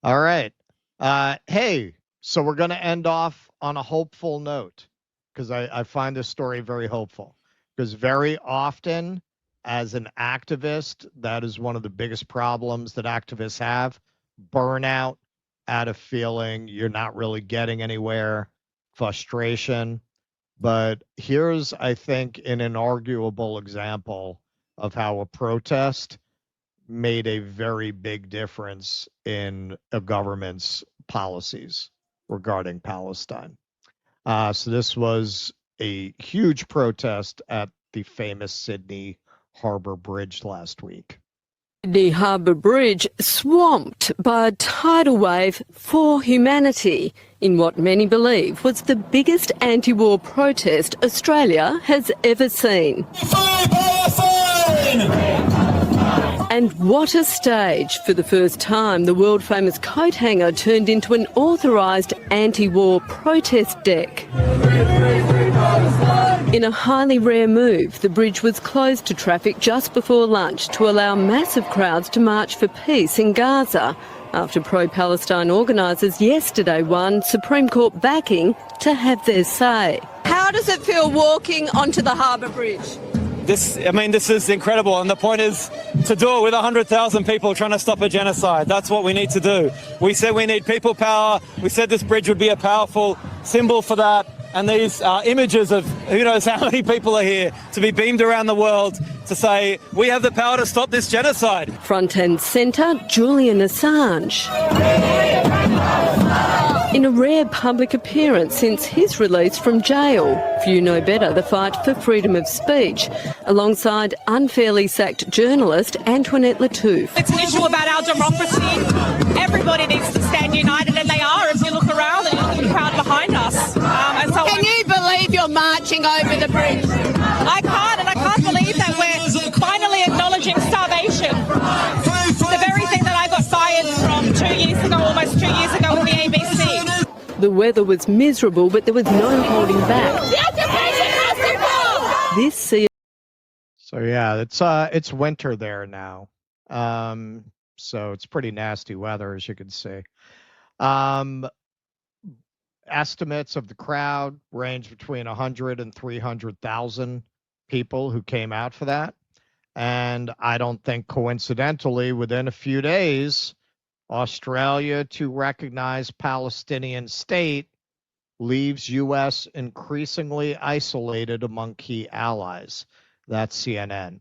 All right. Hey, so we're going to end off on a hopeful note because I find this story very hopeful. Because very often, as an activist, that is one of the biggest problems that activists have: burnout, out of feeling you're not really getting anywhere, frustration. But here's, I think, an inarguable example of how a protest made a very big difference in a government's policies regarding Palestine. So this was a huge protest at the famous Sydney Harbour Bridge last week. The Harbour Bridge swamped by a tidal wave for humanity in what many believe was the biggest anti-war protest Australia has ever seen. Free Palestine! And what a stage. For the first time, the world-famous coat hanger turned into an authorised anti-war protest deck. In a highly rare move, the bridge was closed to traffic just before lunch to allow massive crowds to march for peace in Gaza, after pro-Palestine organisers yesterday won Supreme Court backing to have their say. How does it feel walking onto the Harbour Bridge? This is incredible, and the point is to do it with 100,000 people trying to stop a genocide. That's what we need to do. We said we need people power. We said this bridge would be a powerful symbol for that. And these images of who knows how many people are here to be beamed around the world to say we have the power to stop this genocide. Front and centre, Julian Assange. In a rare public appearance since his release from jail. Few know better the fight for freedom of speech, alongside unfairly sacked journalist Antoinette Lattouf. It's an issue about our democracy. Everybody needs to stand united, and they are. If you look around and you look at the crowd behind us. Can you believe you're marching over the bridge? I can't, and I can't believe that we're finally acknowledging starvation. The very thing that I got fired from 2 years ago, almost 2 years ago, with the ABC. The weather was miserable, but there was no holding back. So yeah, it's winter there now. So it's pretty nasty weather, as you can see. Estimates of the crowd range between 100 and 300,000 people who came out for that. And I don't think coincidentally, within a few days, Australia to recognize Palestinian state leaves U.S. increasingly isolated among key allies. That's CNN.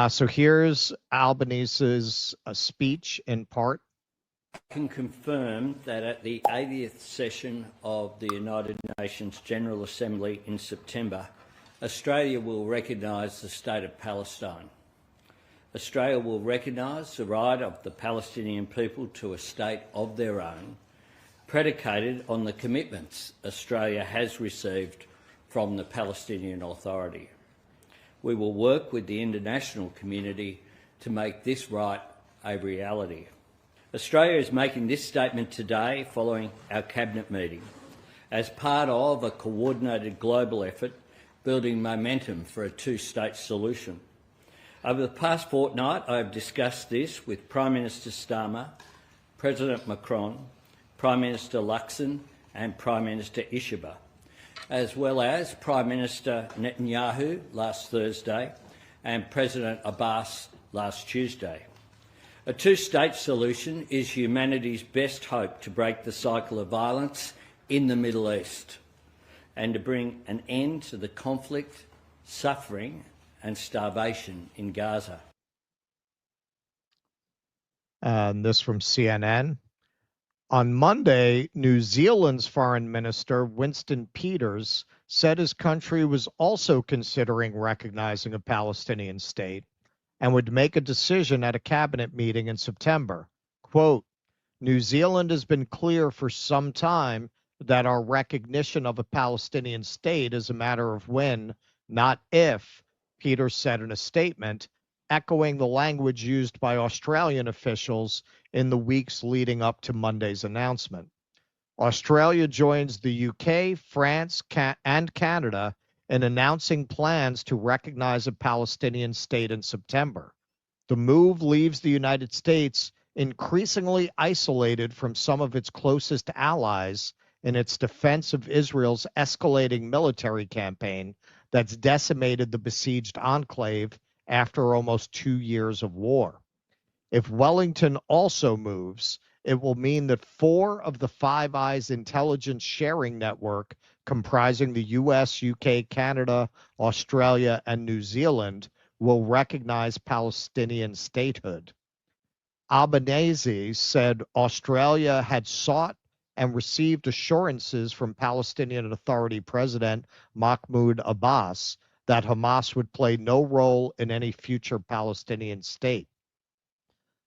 So here's Albanese's speech in part. I can confirm that at the 80th session of the United Nations General Assembly in September, Australia will recognise the state of Palestine. Australia will recognise the right of the Palestinian people to a state of their own, predicated on the commitments Australia has received from the Palestinian Authority. We will work with the international community to make this right a reality. Australia is making this statement today following our Cabinet meeting as part of a coordinated global effort building momentum for a two-state solution. Over the past fortnight, I have discussed this with Prime Minister Starmer, President Macron, Prime Minister Luxon and Prime Minister Ishaba, as well as Prime Minister Netanyahu last Thursday and President Abbas last Tuesday. A two-state solution is humanity's best hope to break the cycle of violence in the Middle East and to bring an end to the conflict, suffering and starvation in Gaza. This from CNN. On Monday, New Zealand's Foreign Minister Winston Peters said his country was also considering recognizing a Palestinian state and would make a decision at a cabinet meeting in September. Quote, New Zealand has been clear for some time that our recognition of a Palestinian state is a matter of when, not if, Peters said in a statement, echoing the language used by Australian officials in the weeks leading up to Monday's announcement. Australia joins the UK, France, and Canada in announcing plans to recognize a Palestinian state in September. The move leaves the United States increasingly isolated from some of its closest allies in its defense of Israel's escalating military campaign that's decimated the besieged enclave after almost 2 years of war. If Wellington also moves, it will mean that 4 of the Five Eyes intelligence sharing network, comprising the US, UK, Canada, Australia, and New Zealand, will recognize Palestinian statehood. Albanese said Australia had sought and received assurances from Palestinian Authority President Mahmoud Abbas that Hamas would play no role in any future Palestinian state.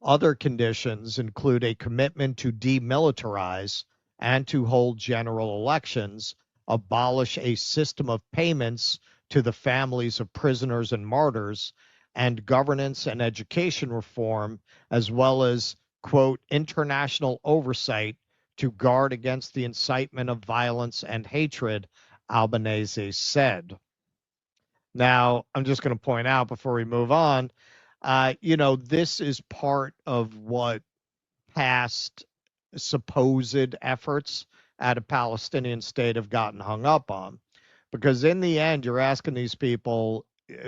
Other conditions include a commitment to demilitarize and to hold general elections, abolish a system of payments to the families of prisoners and martyrs, and governance and education reform, as well as, quote, international oversight to guard against the incitement of violence and hatred, Albanese said. Now, I'm just going to point out before we move on, this is part of what past supposed efforts at a Palestinian state have gotten hung up on. Because in the end, you're asking these people,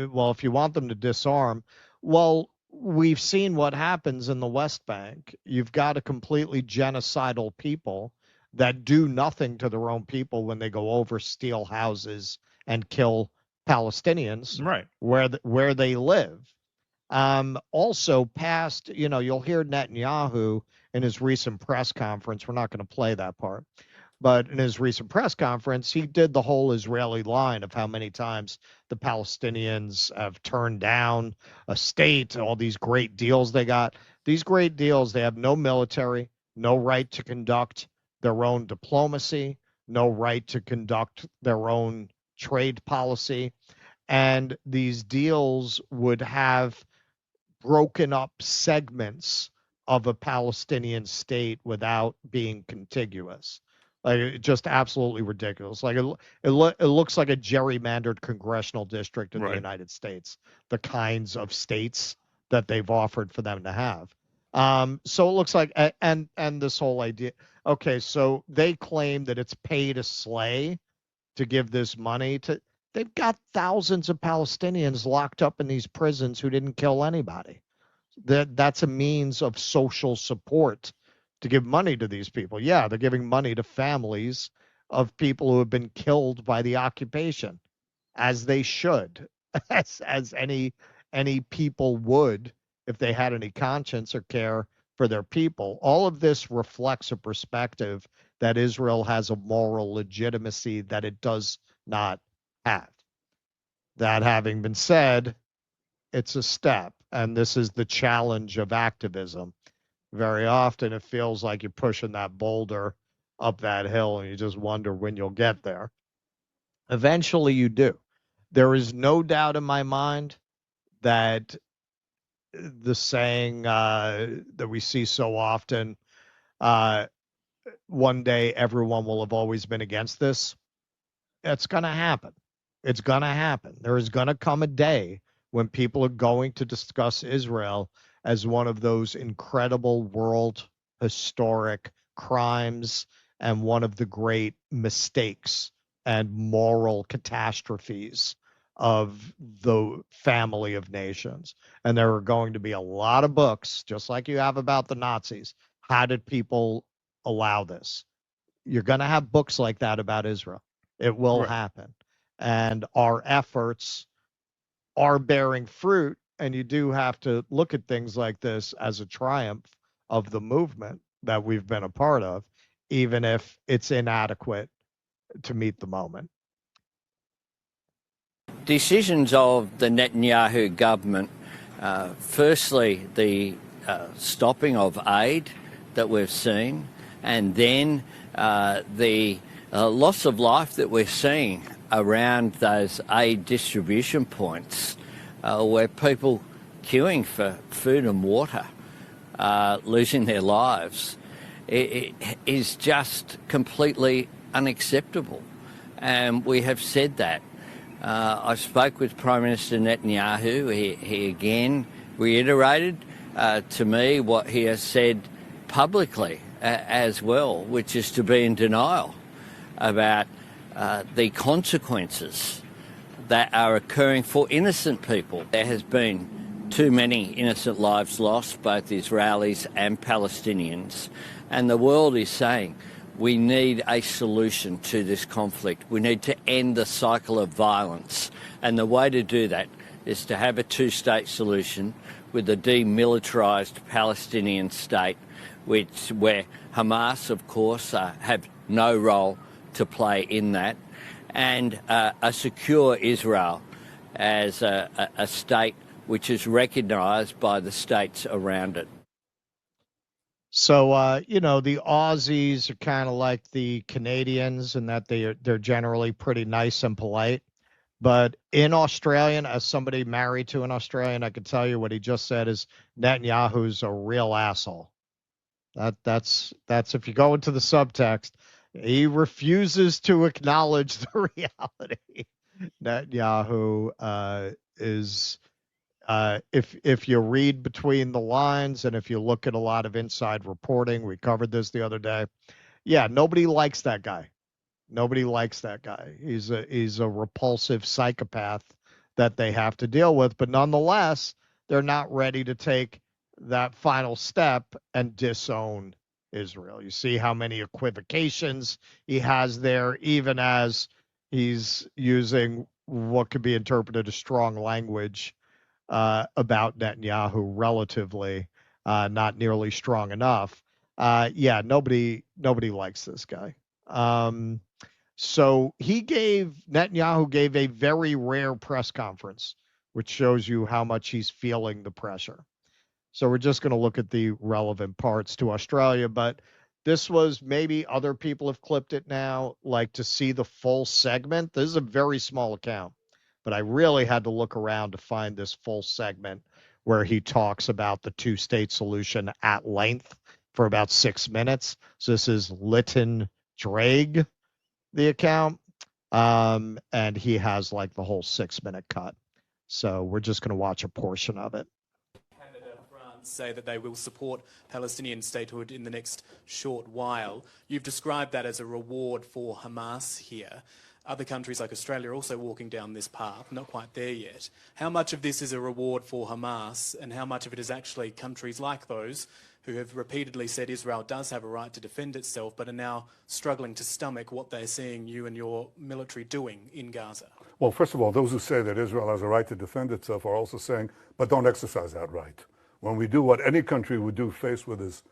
well, if you want them to disarm, well, we've seen what happens in the West Bank. You've got a completely genocidal people that do nothing to their own people when they go over, steal houses, and kill Palestinians where they live. Also past, you'll hear Netanyahu in his recent press conference. We're not going to play that part, but in his recent press conference, he did the whole Israeli line of how many times the Palestinians have turned down a state, all these great deals they got. These great deals, they have no military, no right to conduct their own diplomacy, no right to conduct their own trade policy. And these deals would have broken up segments of a Palestinian state without being contiguous. Like, just absolutely ridiculous. Like it looks like a gerrymandered congressional district in the United States, the kinds of states that they've offered for them to have. So it looks like, and this whole idea, okay, so they claim that it's pay to slay to give this money to, they've got thousands of Palestinians locked up in these prisons who didn't kill anybody. That's a means of social support to give money to these people. Yeah, they're giving money to families of people who have been killed by the occupation, as they should, as any people would if they had any conscience or care for their people. All of this reflects a perspective that Israel has a moral legitimacy that it does not have. That having been said, it's a step, and this is the challenge of activism. Very often it feels like you're pushing that boulder up that hill and you just wonder when you'll get there. Eventually you do. There is no doubt in my mind that the saying that we see so often, one day everyone will have always been against this, it's going to happen. It's going to happen. There is going to come a day when people are going to discuss Israel as one of those incredible world historic crimes and one of the great mistakes and moral catastrophes of the family of nations. And there are going to be a lot of books, just like you have about the Nazis. How did people allow this? You're going to have books like that about Israel. It will happen. And our efforts are bearing fruit. And you do have to look at things like this as a triumph of the movement that we've been a part of, even if it's inadequate to meet the moment. Decisions of the Netanyahu government, firstly, the stopping of aid that we've seen, and then the loss of life that we're seeing around those aid distribution points, where people queuing for food and water, losing their lives, it is just completely unacceptable. And we have said that. I spoke with Prime Minister Netanyahu. He again reiterated to me what he has said publicly as well, which is to be in denial about the consequences that are occurring for innocent people. There has been too many innocent lives lost, both Israelis and Palestinians, and the world is saying we need a solution to this conflict. We need to end the cycle of violence, and the way to do that is to have a two-state solution with a demilitarised Palestinian state, where Hamas, of course, have no role to play in that, and a secure Israel as a state which is recognised by the states around it. So, you know, the Aussies are kind of like the Canadians in that they're generally pretty nice and polite. But in Australian, as somebody married to an Australian, I can tell you what he just said is Netanyahu's a real asshole. That's if you go into the subtext, he refuses to acknowledge the reality. Netanyahu is if you read between the lines and if you look at a lot of inside reporting, we covered this the other day. Yeah, nobody likes that guy. Nobody likes that guy. He's a repulsive psychopath that they have to deal with, but nonetheless, they're not ready to take that final step and disown Israel. You see how many equivocations he has there, even as he's using what could be interpreted as strong language about Netanyahu, relatively not nearly strong enough. Yeah, nobody likes this guy. So Netanyahu gave a very rare press conference, which shows you how much he's feeling the pressure. So we're just going to look at the relevant parts to Australia, but this was, maybe other people have clipped it now, like to see the full segment. This is a very small account, but I really had to look around to find this full segment where he talks about the two-state solution at length for about 6 minutes. So this is Lytton Drake, the account, and he has like the whole 6-minute cut. So we're just going to watch a portion of it. Canada, France say that they will support Palestinian statehood in the next short while. You've described that as a reward for Hamas here. Other countries like Australia are also walking down this path, not quite there yet. How much of this is a reward for Hamas, and how much of it is actually countries like those who have repeatedly said Israel does have a right to defend itself, but are now struggling to stomach what they're seeing you and your military doing in Gaza? Well, first of all, those who say that Israel has a right to defend itself are also saying, but don't exercise that right. When we do what any country would do faced with this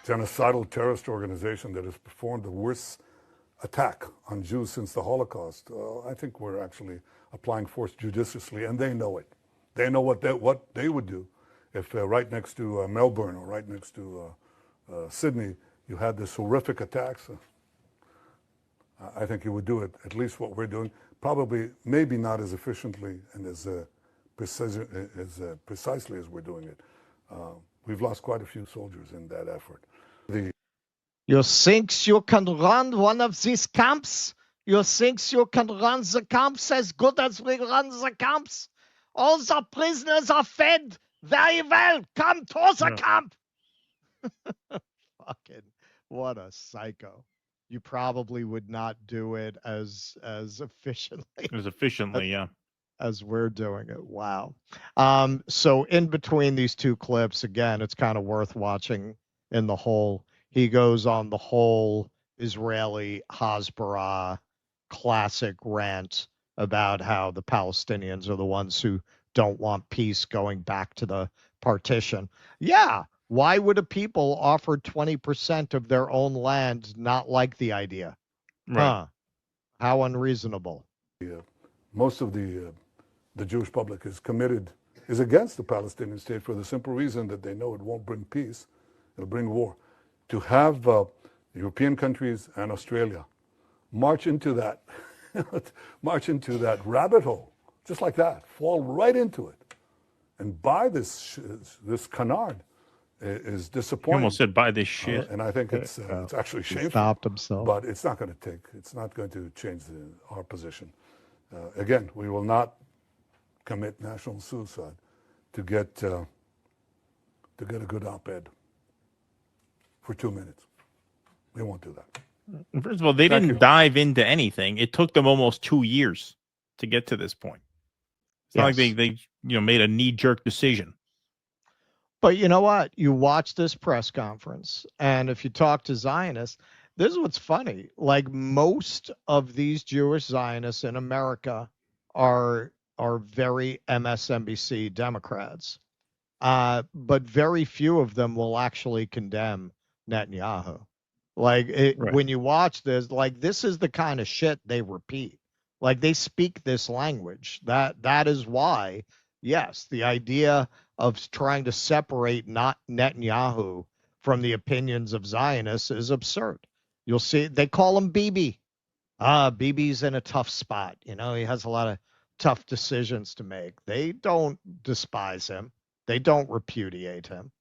genocidal terrorist organization that has performed the worst attack on Jews since the Holocaust, I think we're actually applying force judiciously, and they know it. They know what they would do if right next to Melbourne or right next to Sydney you had this horrific attacks. I think you would do it, at least what we're doing, probably maybe not as efficiently and as precisely as we're doing it. We've lost quite a few soldiers in that effort. You think you can run one of these camps? You think you can run the camps as good as we run the camps? All the prisoners are fed. Very well. Come to the camp. Fucking, what a psycho. You probably would not do it as efficiently. As efficiently, yeah. As we're doing it. Wow. So in between these two clips, again, it's kind of worth watching in the whole. He goes on the whole Israeli Hasbara classic rant about how the Palestinians are the ones who don't want peace going back to the partition. Yeah. Why would a people offered 20% of their own land not like the idea? Right. Huh. How unreasonable. Most of the Jewish public is against the Palestinian state for the simple reason that they know it won't bring peace, it'll bring war. To have European countries and Australia march into that rabbit hole, just like that, fall right into it, and buy this canard is disappointing. You almost said buy this shit. And I think it's actually shameful. Stopped himself. But it's not going to change our position. Again, we will not commit national suicide to get to get a good op-ed for 2 minutes. We won't do that. First of all, they didn't dive into anything. It took them almost 2 years to get to this point. It's not like they made a knee-jerk decision. But you know what? You watch this press conference, and if you talk to Zionists, this is what's funny. Like, most of these Jewish Zionists in America are very MSNBC Democrats, but very few of them will actually condemn Netanyahu. Like, when you watch this, like, this is the kind of shit they repeat. Like, they speak this language. That is why, yes, the idea of trying to separate not Netanyahu from the opinions of Zionists is absurd. You'll see they call him Bibi. Bibi's in a tough spot. You know, he has a lot of tough decisions to make. They don't despise him. They don't repudiate him.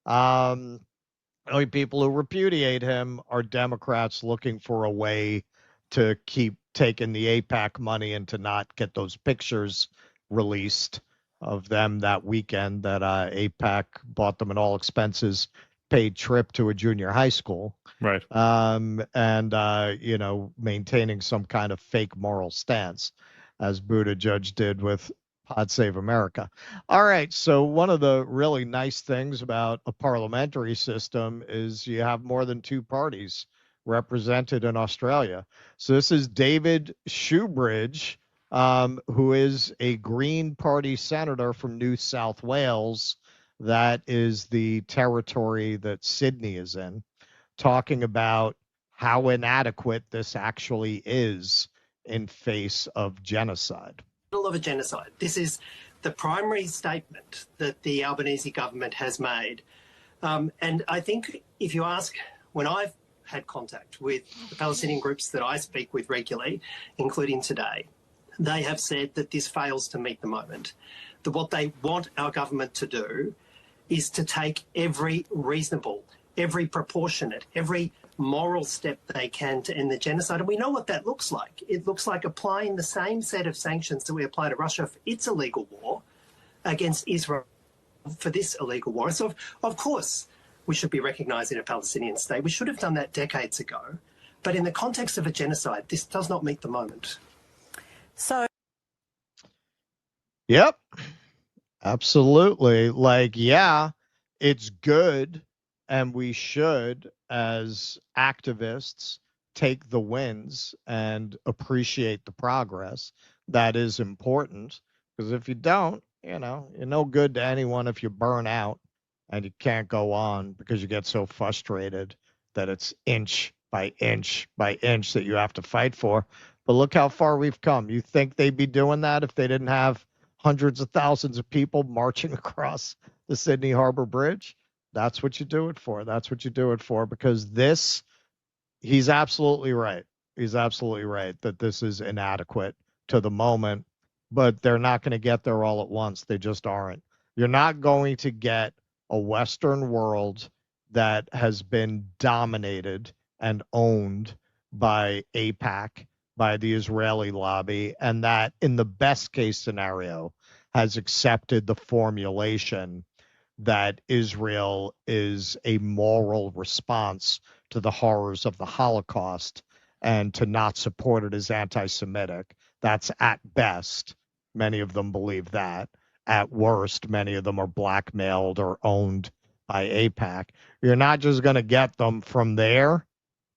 Only people who repudiate him are Democrats looking for a way to keep taking the AIPAC money and to not get those pictures released of them that weekend that AIPAC bought them an all expenses paid trip to a junior high school. Right. Maintaining some kind of fake moral stance, as Buttigieg did with Pod Save America. All right. So one of the really nice things about a parliamentary system is you have more than two parties represented in Australia. So this is David Shoebridge, who is a Green Party senator from New South Wales. That is the territory that Sydney is in, talking about how inadequate this actually is in face of genocide. Of a genocide. This is the primary statement that the Albanese government has made. And I think if you ask, when I've had contact with the Palestinian groups that I speak with regularly, including today, they have said that this fails to meet the moment. That what they want our government to do is to take every reasonable, every proportionate, every moral step they can to end the genocide. And we know what that looks like. It looks like applying the same set of sanctions that we apply to Russia for its illegal war against Israel for this illegal war. So, of course, we should be recognising a Palestinian state. We should have done that decades ago. But in the context of a genocide, this does not meet the moment. So, yep, absolutely. Like, yeah, it's good, and we should, as activists, take the wins and appreciate the progress. That is important, because if you don't, you're no good to anyone if you burn out and you can't go on because you get so frustrated that it's inch by inch by inch that you have to fight for. But look how far we've come. You think they'd be doing that if they didn't have hundreds of thousands of people marching across the Sydney Harbor Bridge? That's what you do it for. That's what you do it for, because he's absolutely right. He's absolutely right that this is inadequate to the moment, but they're not going to get there all at once. They just aren't. You're not going to get a Western world that has been dominated and owned by AIPAC, by the Israeli lobby, and that in the best case scenario has accepted the formulation that Israel is a moral response to the horrors of the Holocaust and to not support it as anti-Semitic. That's at best. Many of them believe that. At worst, many of them are blackmailed or owned by AIPAC. You're not just going to get them from there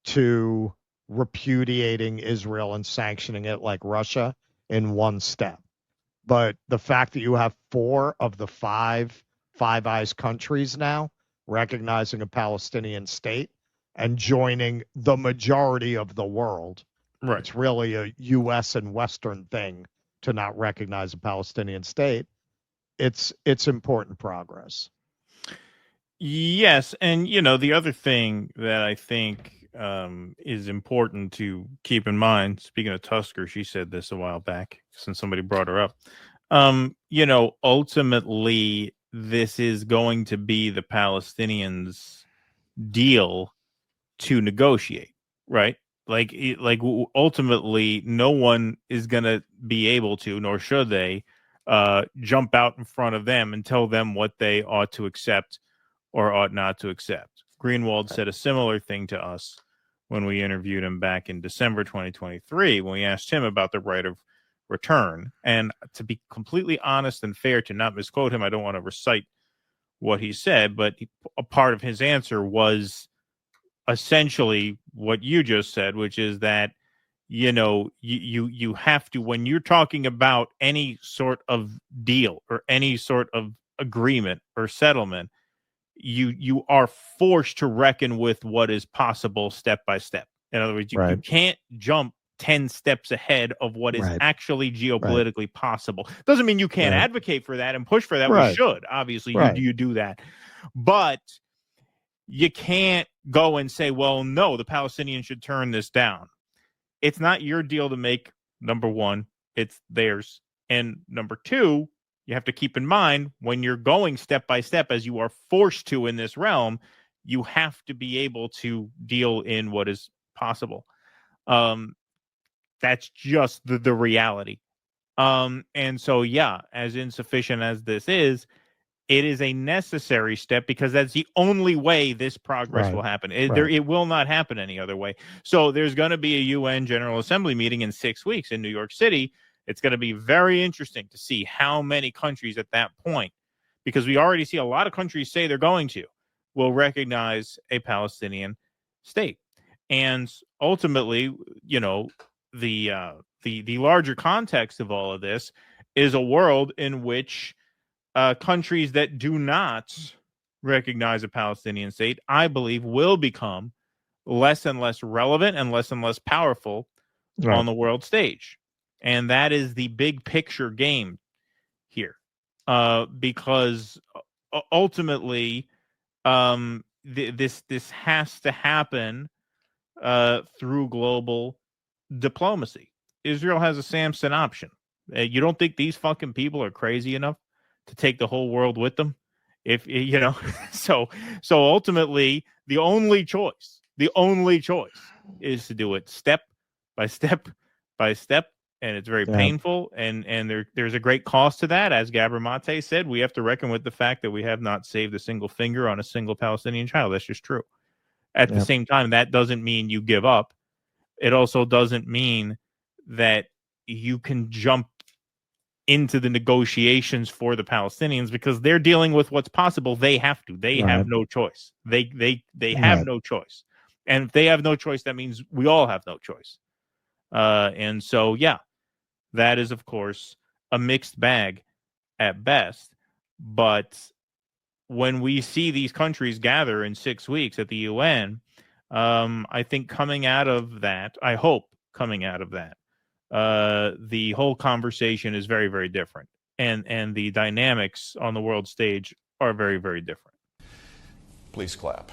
to repudiating Israel and sanctioning it like Russia in one step. But the fact that you have 4 of the Five Eyes countries now recognizing a Palestinian state and joining the majority of the world, right? It's really a U.S. and Western thing to not recognize a Palestinian state. It's important progress. Yes, and the other thing that I think is important to keep in mind, speaking of Tusker, she said this a while back since somebody brought her up. Ultimately, this is going to be the Palestinians' deal to negotiate, right? Like ultimately, no one is going to be able to, nor should they, jump out in front of them and tell them what they ought to accept or ought not to accept. Greenwald said a similar thing to us when we interviewed him back in December 2023, when we asked him about the right of return. And to be completely honest and fair, to not misquote him, I don't want to recite what he said, but a part of his answer was essentially what you just said, which is that, you know, you have to, when you're talking about any sort of deal or any sort of agreement or settlement, you are forced to reckon with what is possible step by step. In other words, you can't jump 10 steps ahead of what is actually geopolitically possible. Doesn't mean you can't advocate for that and push for that. We should, obviously, you do that. But you can't go and say, well, no, the Palestinians should turn this down. It's not your deal to make, number one. It's theirs. And number two, you have to keep in mind, when you're going step by step, as you are forced to in this realm, you have to be able to deal in what is possible. That's just the reality. And so, yeah, as insufficient as this is, it is a necessary step, because that's the only way this progress will happen. It will not happen any other way. So there's going to be a UN General Assembly meeting in 6 weeks in New York City. It's going to be very interesting to see how many countries at that point, because we already see a lot of countries say they're going to, will recognize a Palestinian state. And ultimately, you know, the larger context of all of this is a world in which countries that do not recognize a Palestinian state, I believe, will become less and less relevant and less powerful on the world stage. And that is the big picture game here, because ultimately, this has to happen through global diplomacy. Israel has a Samson option. You don't think these fucking people are crazy enough to take the whole world with them? If you know, so ultimately, the only choice is to do it step by step by step. And it's very painful, and there's a great cost to that. As Gabor Mate said, we have to reckon with the fact that we have not saved a single finger on a single Palestinian child. That's just true. At the same time, that doesn't mean you give up. It also doesn't mean that you can jump into the negotiations for the Palestinians, because they're dealing with what's possible. They have to. They have no choice. They have no choice. And if they have no choice, that means we all have no choice. And so, yeah, that is, of course, a mixed bag at best. But when we see these countries gather in 6 weeks at the UN, I think coming out of that, I hope coming out of that, the whole conversation is very, very different. And the dynamics on the world stage are very, very different. Please clap.